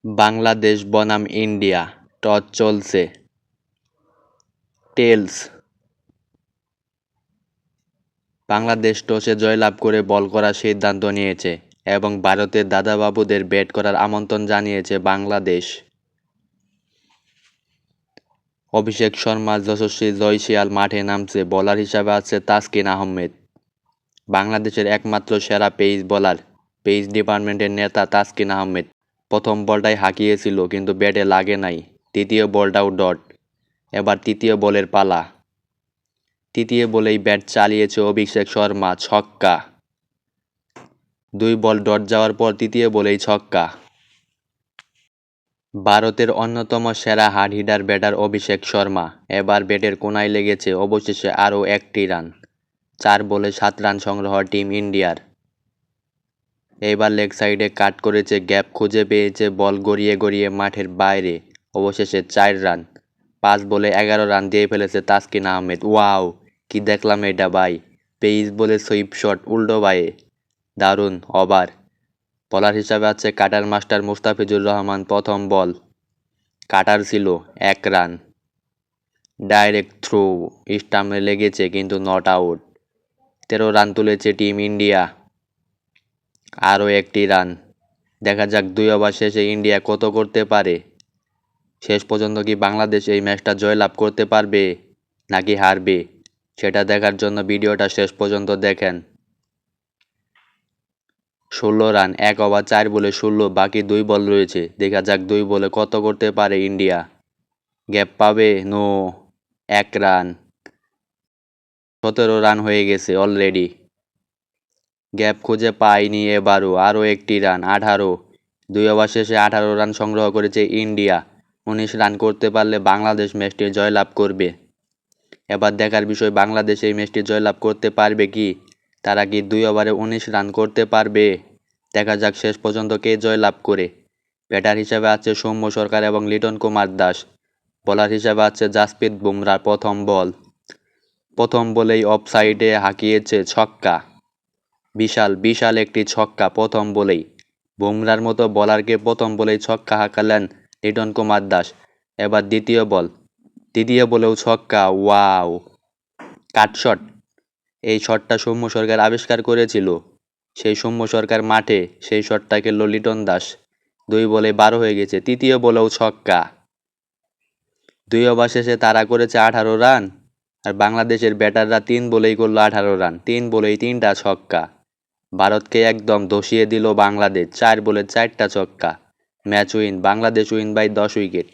বাংলাদেশ বনাম India, toss চলছে। Tales. Bangladesh টসে জয়লাভ করে বল করার সিদ্ধান্ত নিয়েছে এবং ভারতের দাদাবাবুদের ব্যাট করার আমন্ত্রণ জানিয়েছে বাংলাদেশ। অভিষেক শর্মার যশস্বী জয়সিয়াল মাঠে নামছে। বোলার হিসাবে আছে তাসকিন আহমেদ। বাংলাদেশের একমাত্র সেরা পেস বোলার, পেস ডিপার্টমেন্টের নেতা তাসকিন আহমেদ। প্রথম বলটাই হাঁকিয়েছিল কিন্তু ব্যাটে লাগে নাই। দ্বিতীয় বলটাও ডট। এবার তৃতীয় বলের পালা। তৃতীয় বলেই ব্যাট চালিয়েছে অভিষেক শর্মা, ছক্কা। 2 বল ডট যাওয়ার পর তৃতীয় বলেই ছক্কা। ভারতের অন্যতম সেরা hard hitter batter Abhishek Sharma এবার ব্যাটের কোনায় লেগেছে অবশেষে আরও একটি রান। 4 বলে 7 রান সংগ্রহ টিম ইন্ডিয়ার। এবার লেগ সাইডে কাট করেছে, গ্যাপ খুঁজে পেয়েছে, বল গড়িয়ে গড়িয়ে মাঠের বাইরে, অবশেষে 4 রান। 5 বলে 11 রান দিয়ে ফেলেছে তাসকিন আহমেদ। ওয়াও, কি দেখলাম এটা ভাই! পেস বলে সুইপ শট উল্টো বায়ে, দারুণ ওভার। বোলার হিসাবে আছে কাটার মাস্টার মুস্তাফিজুর রহমান। প্রথম বল কাটার ছিল, 1 রান। ডাইরেক্ট থ্রু, স্টাম্পে লেগেছে কিন্তু নট আউট। 13 রান তুলেছে টিম ইন্ডিয়া, আরও একটি রান। দেখা যাক 2 ওভার শেষে ইন্ডিয়া কত করতে পারে। শেষ পর্যন্ত কি বাংলাদেশ এই ম্যাচটা জয়লাভ করতে পারবে নাকি হারবে, সেটা দেখার জন্য ভিডিওটা শেষ পর্যন্ত দেখেন। 16 রান, 1 ওভার 4 বলে 16, বাকি 2 বল রয়েছে। দেখা যাক 2 বলে কত করতে পারে ইন্ডিয়া। গ্যাপ পাবে? No, 1 run. 17 রান হয়ে গেছে অলরেডি। গ্যাপ খুঁজে পায়নি এবারও, আরও একটি রান, 18। 2 ওভার শেষে 18 রান সংগ্রহ করেছে ইন্ডিয়া। 19 রান করতে পারলে বাংলাদেশ ম্যাচটি জয়লাভ করবে। এবার দেখার বিষয়, বাংলাদেশ এই ম্যাচটি জয়লাভ করতে পারবে কি? তারা কি 2 ওভারে 19 রান করতে পারবে? দেখা যাক শেষ পর্যন্ত কে জয়লাভ করে। ব্যাটার হিসেবে আছে সৌম্য সরকার এবং লিটন কুমার দাস। বোলার হিসেবে আছে জাসপ্রীত বুমরা। প্রথম বলেই অফ সাইডে হাঁকিয়েছে, ছক্কা। বিশাল একটি ছক্কা প্রথম বলেই। বুমরার মতো বোলারকে প্রথম বলেই ছক্কা হাঁকালেন লিটন কুমার দাস। এবার দ্বিতীয় বলেও ছক্কা। ওয়াও, কাট শট। এই শটটা সৌম্য সরকার আবিষ্কার করেছিল। সেই সৌম্য সরকার মাঠে, সেই শটটা খেলল লিটন দাস। 2 বলে 12 হয়ে গেছে। তৃতীয় বলেও ছক্কা। 2 ওভার শেষে তারা করেছে 18 রান, আর বাংলাদেশের ব্যাটাররা 3 বলেই করলো 18 রান। 3 বলেই 3টা ছক্কা। ভারতকে একদম ধসিয়ে দিল বাংলাদেশ। 4 বলে 4টা ছক্কা। Match win, Bangladesh win by 10 wicket.